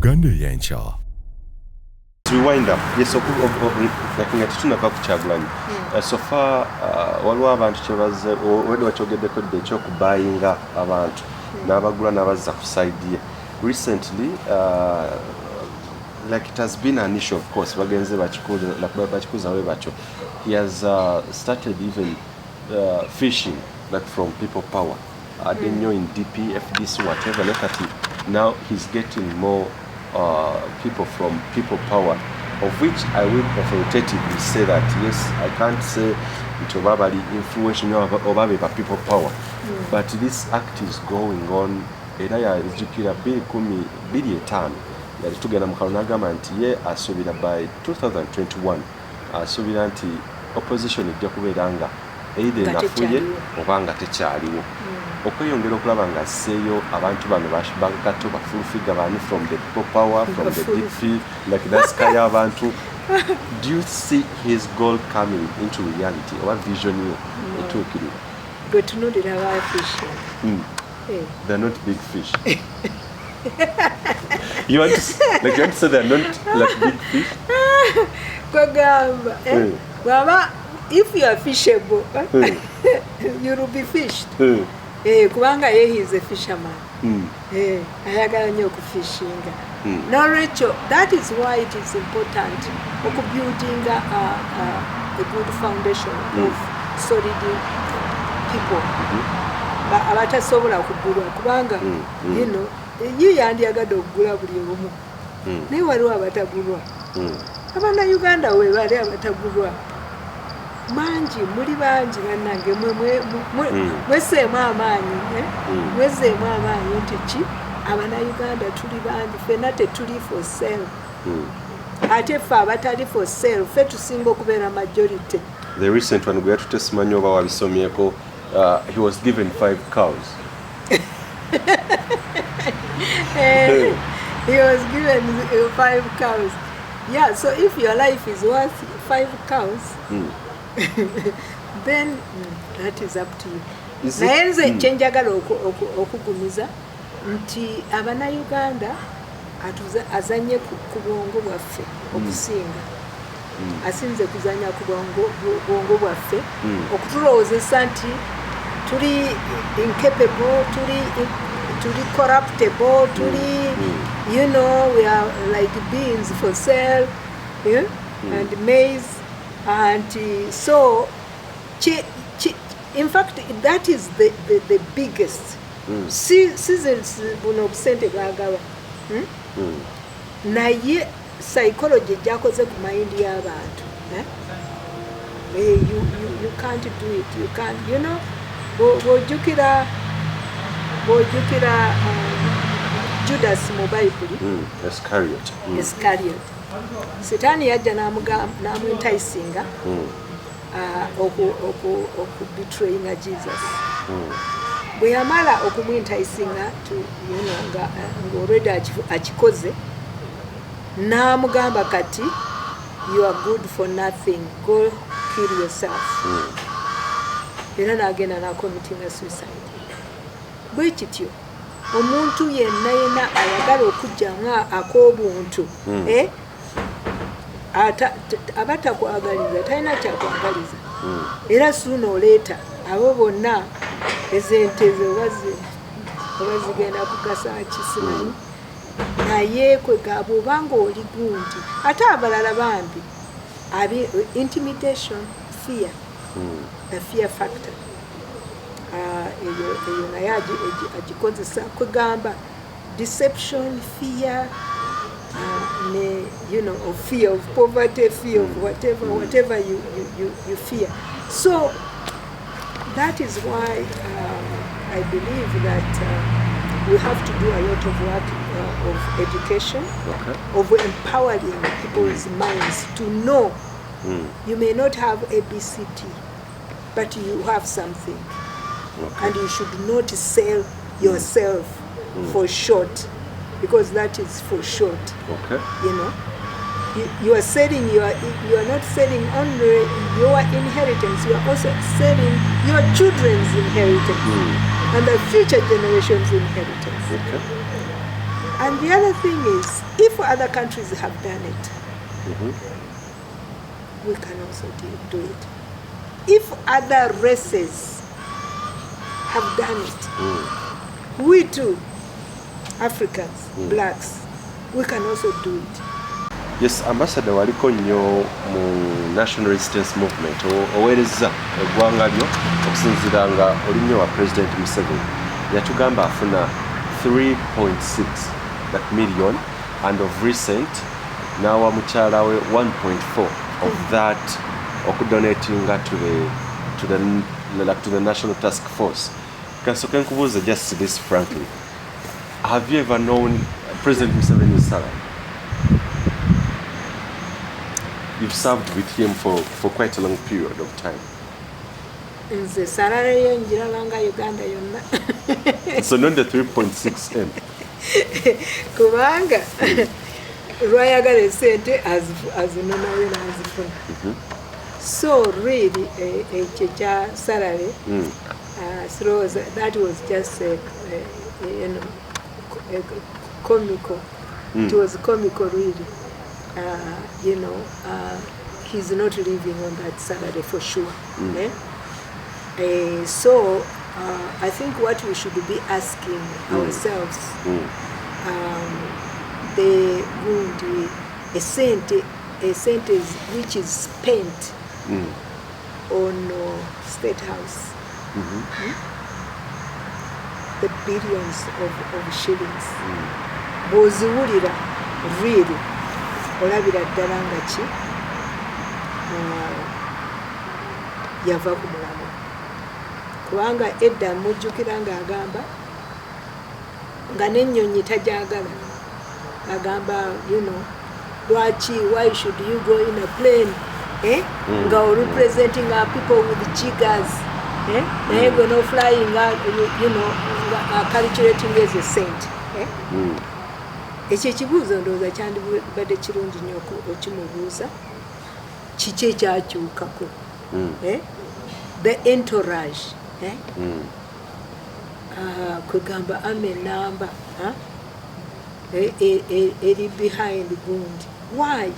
Uganda Eyenkya. Rewind up. Yes, nga tetunava ku Kyagulanyi. So far waliwo abantu kyebaze wali wakyogeddeko dde ekyokubayinga abantu n'abagula n'abazza ku side ye. Recently like it has been an issue, of course, bagenze bakikuzawe batyo. He has started even fishing like from people power. I didn't know in DP, FDC, whatever. Look at it. Now he's getting more people from people power, of which I will authoritatively say that yes, I can't say it's probably influential over people power, but this act is going on. Era yazikira 2015 yali tugenda mu kalonagamba nti ye asuubira by 2021 asuubira nti opposition ejja kubeera nga either enafuye oba nga tekyaliwo. Okweyongera okulaba nga asseeyo abantu bano bagato bafulfiga bani from the people power, from the DP, like that's kaya abantu. Do you see his goal coming into reality or vision etuukirira? Gwe tunuulira aba fish. They're not big fish. You want to say they're not like big fish? Kwagamba, Baba, if you are fishable, you will be fished. Kubanga he is a fisherman. Ayagala nnyo okufishinga. Now, Rachel, that is why it is important building a good foundation of solid people. Abatasobola okugulwa kubanga ye yandiyagadde okugula buli omu naye waliwo abatagulwa. Abannayuganda we bali abatagulwa mangi, muli bangi bannange, mweseemu amaanyi mwezeemu amaanyi nti ki Abannayuganda tuli bangi, ffenna tetuli for sale. Ate ffe abatali for sale ffe tusinga okubeera majority. The recent one gwe yatutesimanyi oba wabisomyeko. He was given 5 cows. He was given 5 cows. Yeah, so if your life is worth 5 cows, then that is up to you. Naye nze kye njagala okugumiza nti Abannayuganda azanye ku bwongo bwaffe okusinga. Asinze kuzanya ku bwongo bwaffe okutulowoozesa nti tuli incapable, tuli corruptible, you know, we are like beans for sale, and maize, and so in fact that is the biggest seasons buno obusente bwagaba naye psychology jakoze ku mind y'abantu. You can't do it, you can't, you know. Bw'ojjukira Judas mu Bayibuli, Iscariot, Setaani yajja n'amwentayisinga okubetrayinga Jesus. Bwe yamala okumwentayisinga ng'olwedde akikoze, n'amugamba kati you are good for nothing, go kill yourself. Era n'agenda n'akomitinga suicide. Bwe kityo omuntu yenna ayagala okujjamu ak'obuntu aba takwagaliza, talina kyakwagaliza. Era sooner or later abo bonna ezente ze oba zigenda kugasa kisimanyi, naye kwega bw'obanga oli gundi. Ate abalala bambi intimidation, fear, a fear factor. Eyo naye agikozesa kwegamba deception, fear, you know, of fear of poverty, fear of whatever you fear. So that is why I believe that we have to do a lot of work of education, of empowering people's minds to know. You may not have ABCD, but you have something. And you should not sell yourself for short, because that is for short. You know, you are selling you are not selling only your inheritance, you are also selling your children's inheritance and the future generations' inheritance. And the other thing is, if other countries have done it, we can also do it. If other races have done it, we too, Africans, blacks, we can also do it. Yes, Ambassador waliko nnyo mu national resistance movement owereza eggwanga lyo okusinziira nga oli nnyo wa President Museveni yatugamba afuna 3.6 million and of recent n'awa mukyala we 1.4 of that okudonatinga to the national task force. Kansoke nkubuuza just this frankly, have you ever known President Museveni's salary? You've served with him for quite a long period of time. Nze salary ye njirabanga Uganda yonna. So not the 3.6 M. Kubanga lwayagala esente azinonayo n'azifuna. So really ekyo kya salary that was just comical. It was comical really. He's not living on that salary for sure. So I think what we should be asking ourselves, a sentence which is spent on State House, the billions of shillings. Boziwulira really. Olabira ddala nga ki yava ku mulamu kubanga edda mujjukira ng'agamba nga n'ennyonyi tajagala agamba lwaki why should you go in a plane nga representing our people with jiggers naye go no flying calculating as a saint ekyo ekibuuzo ndowooza kyandibadde kirungi nnyo okimubuuza kiki ekyakyukako the entourage kwegamba amenamba eri behind gundi why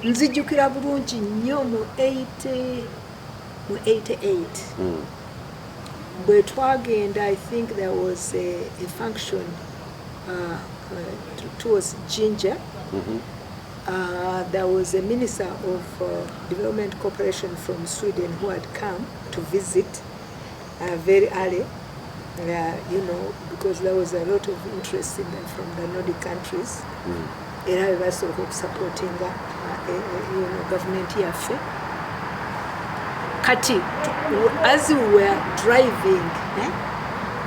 nzijjukira bulungi nnyo mu 88 bwe twagenda I think there was a function towards Ginger. There was a minister of development cooperation from Sweden who had come to visit very early, because there was a lot of interest in them from the Nordic countries. Era basooka supporting government yaffe. Kati, as we were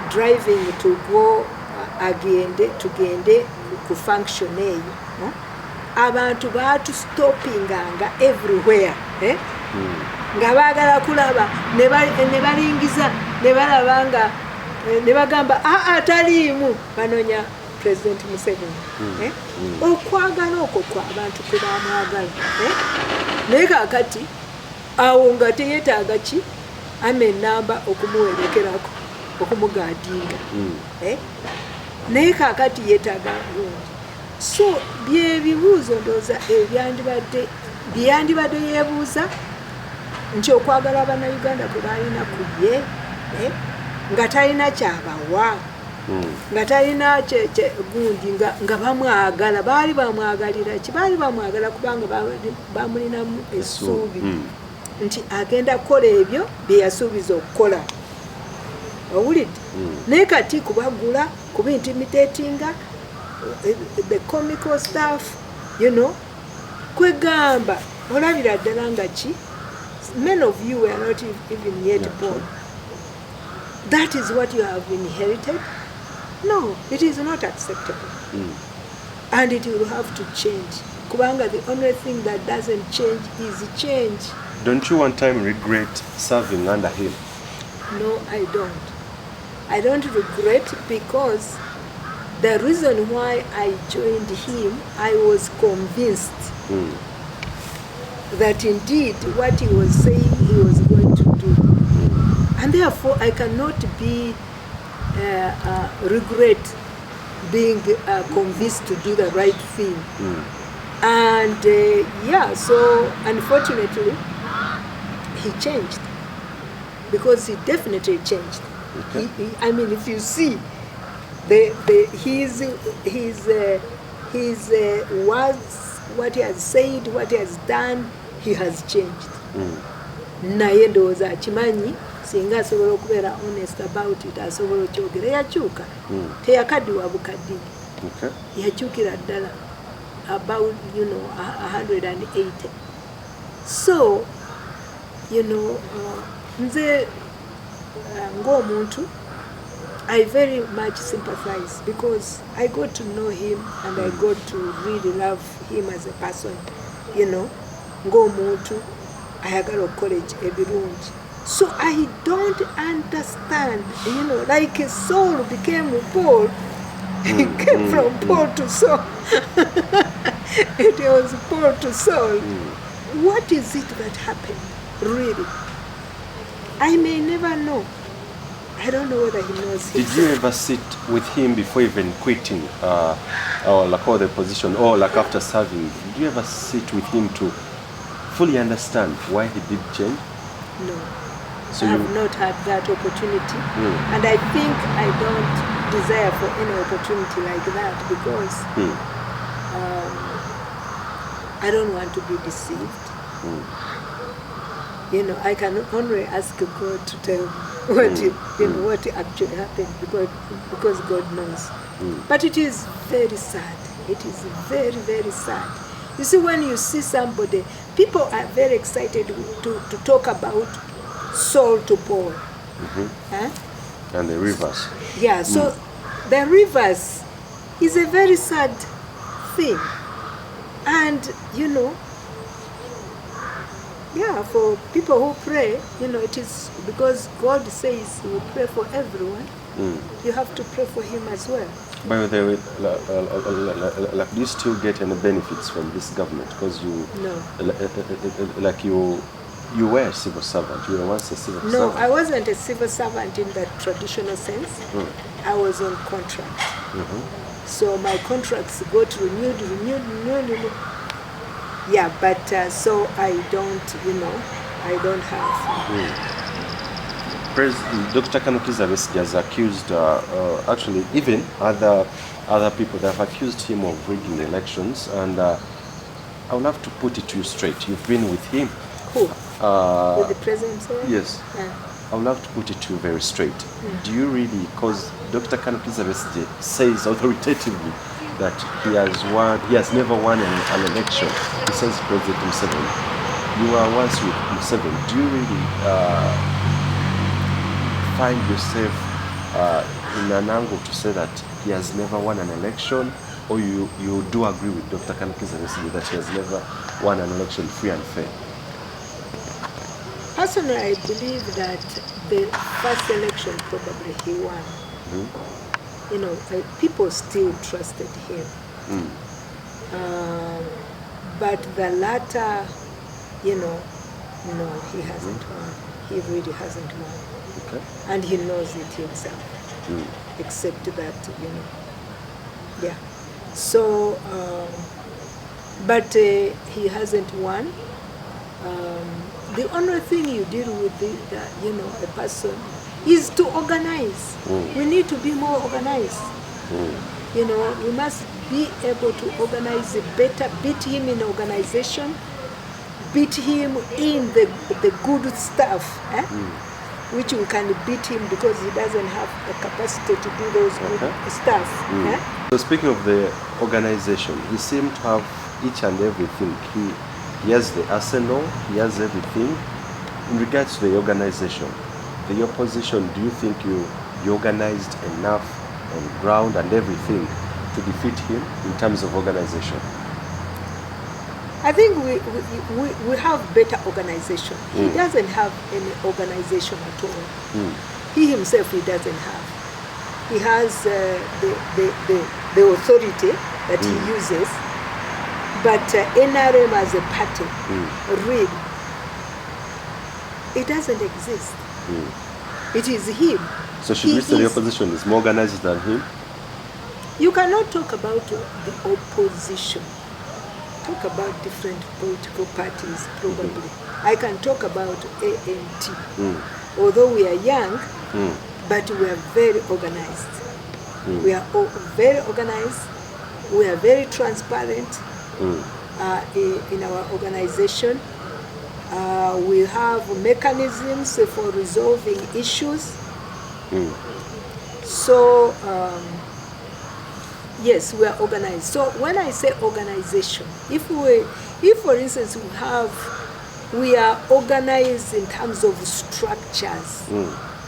driving to go tugende ku function eyo abantu baatustopinganga everywhere nga baagala kulaba ne balingiza ne balaba nga ne bagamba taliimu banoonya President Museveni okwagala okwo kwa abantu kwe baamwagala naye kaakati awo nga teyeetaaga ki amenamba okumuwerekerako okumugaadinga naye kaakati yeetaaga bulungi. So byebibuuzo ndowooza byandibadde yeebuuza nti okwagala Abannayuganda kwe balina ku ye nga talina kyabawa nga talina gundi nga bamwagala baali bamwagalira ki baali bamwagala kubanga bamulinamu essuubi nti agenda kukola ebyo bye yasuubiza okukola. Owulidde naye kati kubagula kubintimidatinga the comical stuff kwegamba olabira ddala nga ki many of you were not even yet born. That is what you have inherited. No, it is not acceptable. And it will have to change kubanga the only thing that doesn't change is change. Don't you one time regret serving under him? No, I don't. I don't regret because the reason why I joined him, I was convinced that indeed what he was saying he was going to do. And therefore I cannot be regret being convinced to do the right thing. And yeah, so unfortunately, he changed, because he definitely changed. Okay. I mean, if you see his words, what he has said, what he has done, he has changed. Naye ndowooza akimanyi, singa asobola okubeera honest about it, asobola okyogera, yakyuka. Teyakaddiwa bukaddi. Yakyukira ddala about 180. So nze ng'omuntu, I very much sympathize, because I got to know him and I got to really love him as a person. Ng'omuntu ayagala okukola ebirungi. So I don't understand, like Saul became Paul. He came from Paul to Saul. It was Paul to Saul. What is it that happened, really? I may never know. I don't know whether he knows himself. Did you ever sit with him before even quitting, or like all the position, or like after serving? Did you ever sit with him to fully understand why he did change? No. So I have not had that opportunity. And I think I don't desire for any opportunity like that, because I don't want to be deceived. I can only ask God to tell me what actually happened, because God knows. But it is very sad. It is very, very sad. You see, when you see somebody, people are very excited to talk about Saul to Paul. And the reverse. Yeah, so the reverse is a very sad thing. And, yeah, for people who pray, it is because God says He will pray for everyone. You have to pray for him as well. By the way, do you still get any benefits from this government? Because you, you were a civil servant. You were once a civil servant. No, I wasn't a civil servant in the traditional sense. I was on contract. So my contracts got renewed. Yeah, but so I don't, I don't have. Dr. Kanukiza has accused, actually, even other people that have accused him of rigging the elections, and I would have to put it to you straight. You've been with him. Who? With the president, sir? Yes. I would have to put it to you very straight. Do you really, because Dr. Kanukiza says authoritatively that he has never won an election. He says President Museveni. You are once with Museveni. Do you really find yourself in an angle to say that he has never won an election, or you do agree with Dr. Kanukiza that he has never won an election free and fair? Personally, I believe that the first election probably he won. People still trusted him. But the latter, no, he hasn't won. He really hasn't won. Okay. And he knows it himself. Except that, yeah. So, but he hasn't won. The only thing you deal with, a person, is to organize. We need to be more organized. We must be able to organize it better, beat him in organization, beat him in the good stuff, which we can beat him because he doesn't have the capacity to do those good stuff. So speaking of the organization, he seemed to have each and everything. He has the arsenal, he has everything. In regards to the organization, the opposition, do you think you organized enough on ground and everything to defeat him in terms of organization? I think we have better organization. He doesn't have any organization at all. He himself, he doesn't have. He has the authority that he uses, but NRM as a party, really, it doesn't exist. It is him. So should we say the opposition is more organized than him? You cannot talk about the opposition. Talk about different political parties, probably. I can talk about ANT. Although we are young, but we are very organized. We are very organized. We are very transparent in our organization. We have mechanisms for resolving issues. So, yes, we are organized. So when I say organization, if for instance we are organized in terms of structures.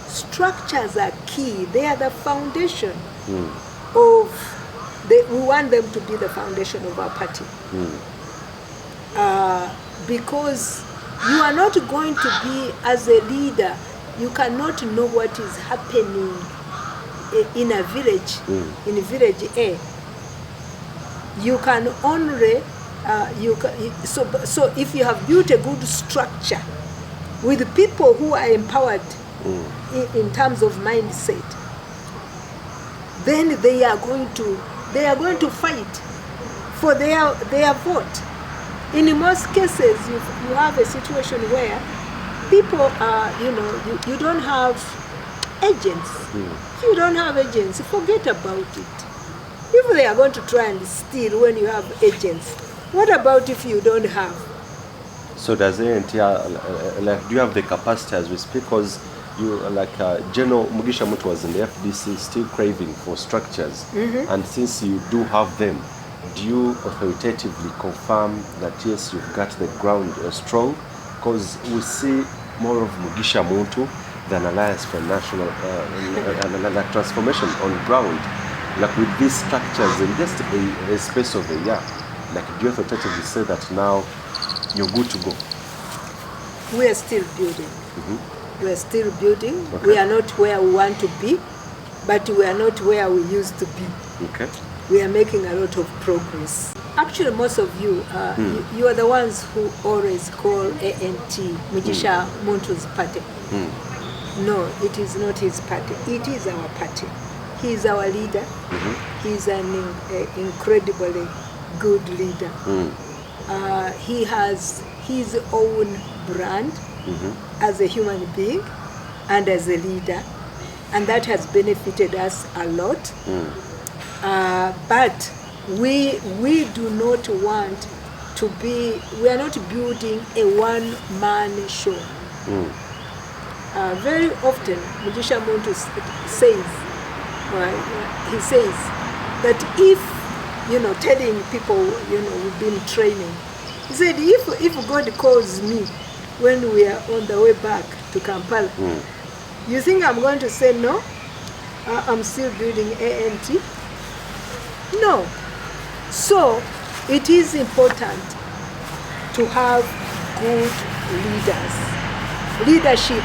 Structures are key. They are the foundation of, we want them to be the foundation of our party. Because you are not going to be, as a leader, you cannot know what is happening in a village, in village A. You can only, so if you have built a good structure with people who are empowered in terms of mindset, then they are going to fight for their vote. In most cases, you have a situation where people are, you don't have agents. If you don't have agents, forget about it. If they are going to try and steal when you have agents, what about if you don't have? So does Eyenkya, like, do you have the capacity as we speak? Because you, like General Mugisha Muntu was in the FDC, still craving for structures. And since you do have them, do you authoritatively confirm that yes, you've got the ground strong? Because we see more of Mugisha Muntu than Alliance for National transformation on ground. Like with these structures in just a space of a year, like do you authoritatively say that now you're good to go? We are still building. We are still building. Okay. We are not where we want to be, but we are not where we used to be. Okay. We are making a lot of progress. Actually, most of you, you are the ones who always call ANT Mugisha Muntu's party. No, it is not his party. It is our party. He is our leader. He is an incredibly good leader. He has his own brand as a human being and as a leader, and that has benefited us a lot. But we do not want to be, we are not building a one-man show. Very often, Mugisha Muntu says, he says that if, telling people, we've been training, he said, if God calls me when we are on the way back to Kampala, you think I'm going to say no? I'm still building ANT? No. So it is important to have good leaders. Leadership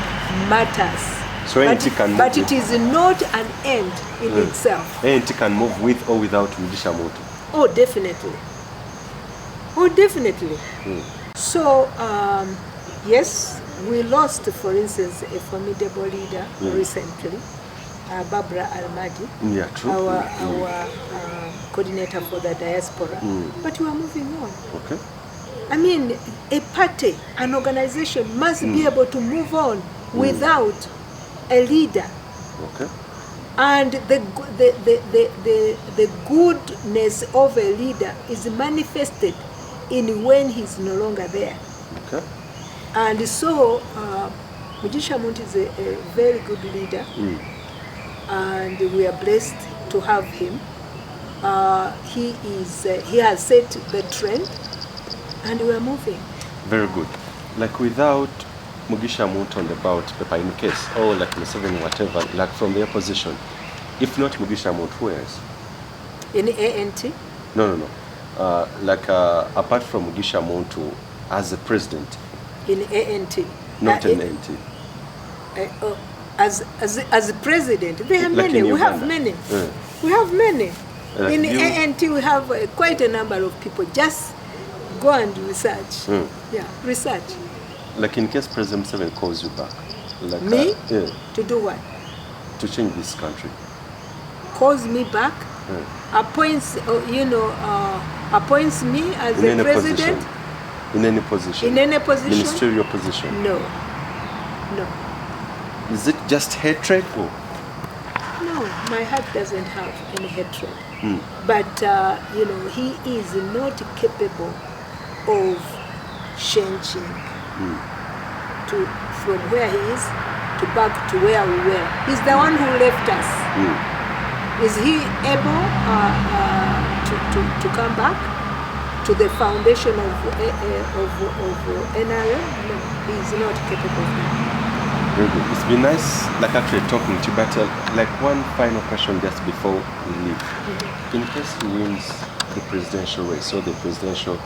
matters. So ANT can move, but it is not an end in itself. ANT can move with or without Mugisha Muntu. Oh, definitely. Oh, definitely. So, yes, we lost, for instance, a formidable leader recently, Barbara Almadi, our coordinator for the diaspora. But we are moving on. Okay. I mean, a party, an organization must be able to move on without a leader. Okay. And the goodness of a leader is manifested in when he's no longer there. Okay. And so, Mugisha Muntu is a very good leader, and we are blessed to have him. He has set the trend, and we are moving. Very good. Like without Mugisha Muntu on the ballot paper, in case, or like Museveni, whatever, like from the opposition, if not Mugisha Muntu, who else? In ANT? No. Apart from Mugisha Muntu as a president. In ANT? Not in ANT. As a president, there are many. We have many. We have many. In ANT, we have quite a number of people. Just go and research. Yeah, research. Like in case President Museveni calls you back. Like, me? To do what? To change this country. Calls me back? appoints, appoints me as In a any president. position. In any position. In any position? Ministerial position. No. No. Is it just hatred or? No, my heart doesn't have any hatred. But, he is not capable of changing from where he is to back to where we were. He's the one who left us. Is he able to come back to the foundation of NRM? No, he's not capable of that. Very good. It's been nice, actually talking to you, but one final question just before we leave. In case he wins the presidential race or the presidential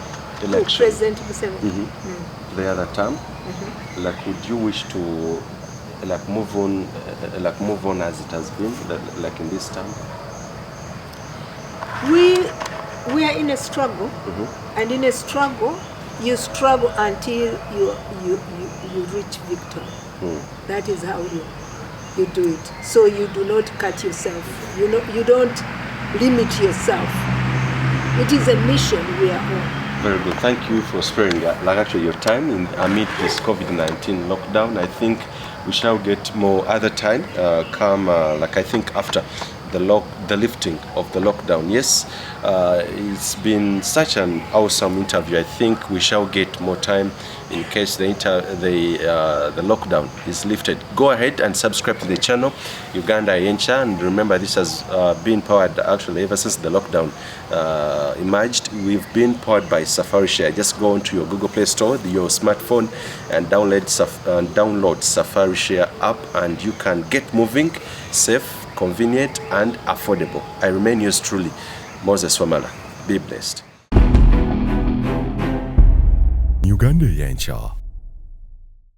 election, President Museveni. the other term, would you wish to move on as it has been, in this term? We are in a struggle, and in a struggle, you struggle until you reach victory. That is how you do it. So you do not cut yourself. You don't limit yourself. It is a mission we are on. Very good. Thank you for sparing your time amid this COVID-19 lockdown. I think we shall get more other time come I think after the lifting of the lockdown. Yes, it's been such an awesome interview. I think we shall get more time in case the lockdown is lifted. Go ahead and subscribe to the channel Uganda Eyenkya, and remember this has been powered actually ever since the lockdown emerged. We've been powered by Safari Share. Just go onto your Google Play Store, your smartphone, and download Safari Share app, and you can get moving, safe, convenient and affordable. I remain yours truly, Moses Wamala. Be blessed. Uganda Eyenkya.